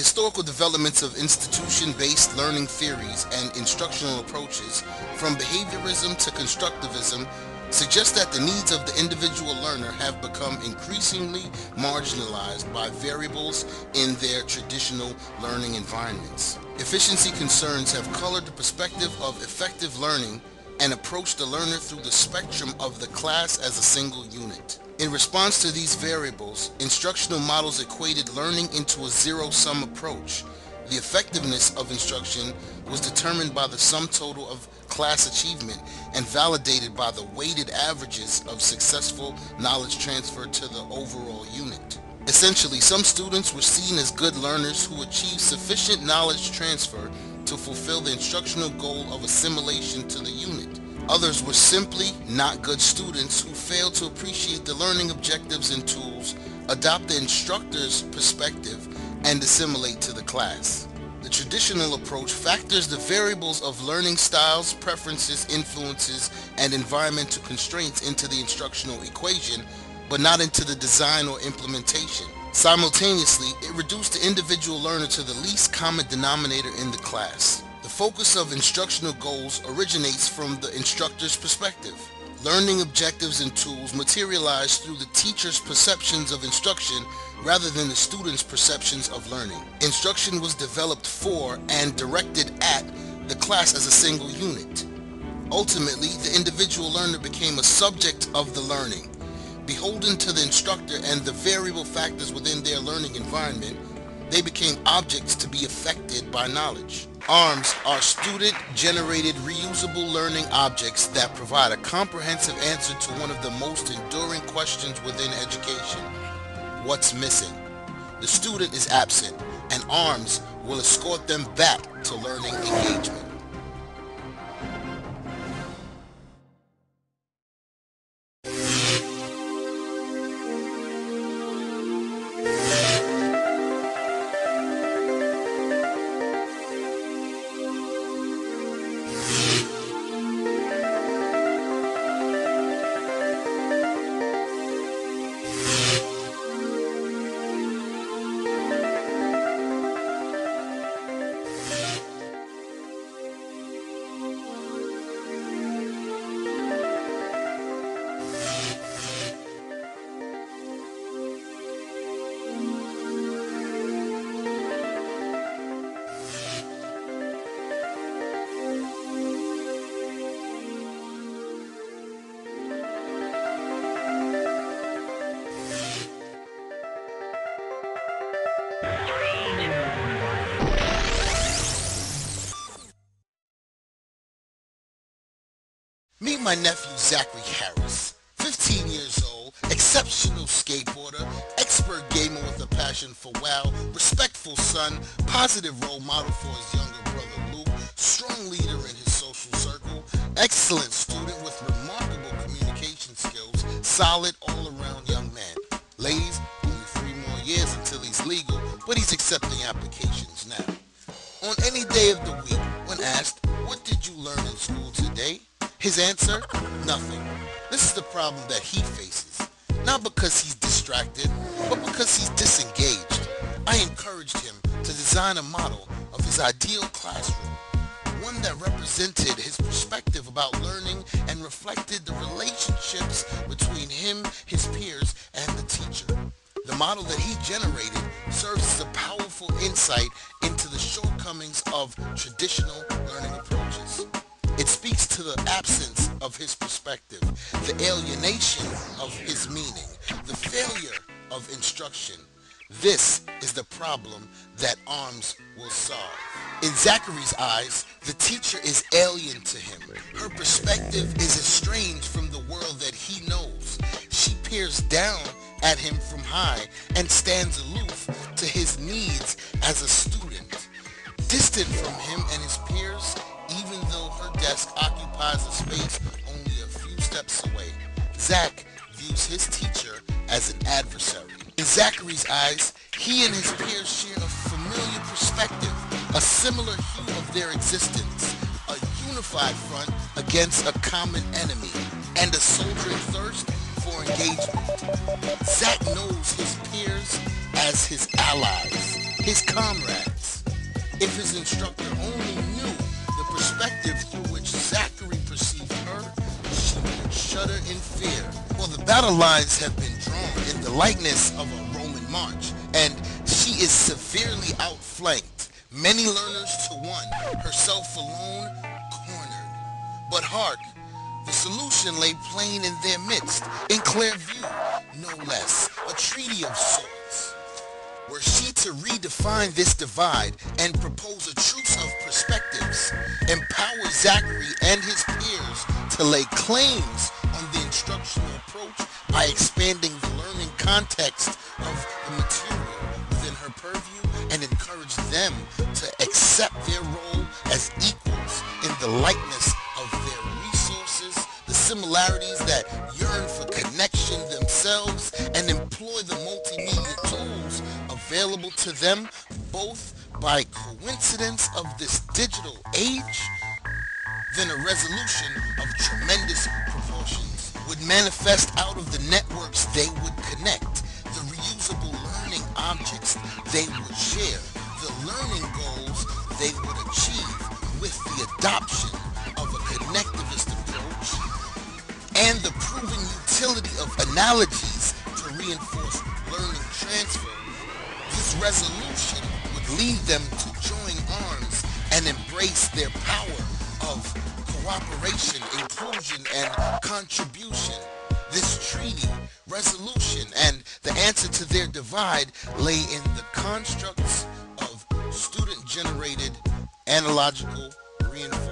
historical developments of institution-based learning theories and instructional approaches, from behaviorism to constructivism, suggest that the needs of the individual learner have become increasingly marginalized by variables in their traditional learning environments. Efficiency concerns have colored the perspective of effective learning and approached the learner through the spectrum of the class as a single unit. In response to these variables, instructional models equated learning into a zero-sum approach. The effectiveness of instruction was determined by the sum total of class achievement and validated by the weighted averages of successful knowledge transfer to the overall unit. Essentially, some students were seen as good learners who achieved sufficient knowledge transfer to fulfill the instructional goal of assimilation to the unit. Others were simply not good students who failed to appreciate the learning objectives and tools, adopt the instructor's perspective, and assimilate to the class. The traditional approach factors the variables of learning styles, preferences, influences, and environmental constraints into the instructional equation, but not into the design or implementation. Simultaneously, it reduced the individual learner to the least common denominator in the class. The focus of instructional goals originates from the instructor's perspective. Learning objectives and tools materialize through the teacher's perceptions of instruction rather than the student's perceptions of learning. Instruction was developed for and directed at the class as a single unit. Ultimately, the individual learner became a subject of the learning. Beholden to the instructor and the variable factors within their learning environment, they became objects to be affected by knowledge. ARMS are student-generated reusable learning objects that provide a comprehensive answer to one of the most enduring questions within education. What's missing? The student is absent, and ARMS will escort them back to learning engagement. Meet my nephew Zachary Harris, 15 years old, exceptional skateboarder, expert gamer with a passion for WoW, respectful son, positive role model for his younger brother Luke, strong leader in his social circle, excellent student with remarkable communication skills, solid all-around young man. Ladies, only 3 more years until he's legal, but he's accepting applications now. On any day of the week, when asked, "What did you learn in school today?" his answer, nothing. This is the problem that he faces. Not because he's distracted, but because he's disengaged. I encouraged him to design a model of his ideal classroom, one that represented his perspective about learning and reflected the relationships between him, his peers, and the teacher. The model that he generated serves as a powerful insight into the shortcomings of traditional learning approaches. It speaks to the absence of his perspective, the alienation of his meaning, the failure of instruction. This is the problem that ARMS will solve. In Zachary's eyes, the teacher is alien to him. Her perspective is estranged from the world that he knows. She peers down at him from high and stands aloof to his needs as a student. Distant from him and his peers, even though her desk occupies a space only a few steps away, Zach views his teacher as an adversary. In Zachary's eyes, he and his peers share a familiar perspective, a similar hue of their existence, a unified front against a common enemy, and a soldiering thirst for engagement. Zach knows his peers as his allies. his comrades. If his instructor only knew the perspective through which Zachary perceived her, she would shudder in fear. Well, the battle lines have been drawn in the likeness of a Roman march, and she is severely outflanked, many learners to one, herself alone, cornered. But hark, the solution lay plain in their midst, in clear view, no less, a treaty of sorts. Were she to redefine this divide and propose a truce of perspectives, empower Zachary and his peers to lay claims on the instructional approach by expanding the learning context of the material within her purview and encourage them to accept their role as equals in the likeness of their resources, the similarities that yearn for connection themselves, and employ the multimedia tools available to them both by coincidence of this digital age, then a resolution of tremendous proportions would manifest out of the networks they would connect, the reusable learning objects they would share, the learning goals they would achieve with the adoption of a connectivist approach, and the proven utility of analogies to reinforce learning transfer. This resolution would lead them to join arms and embrace their power of cooperation, inclusion, and contribution. This treaty, resolution, and the answer to their divide lay in the constructs of student-generated analogical reinforcement.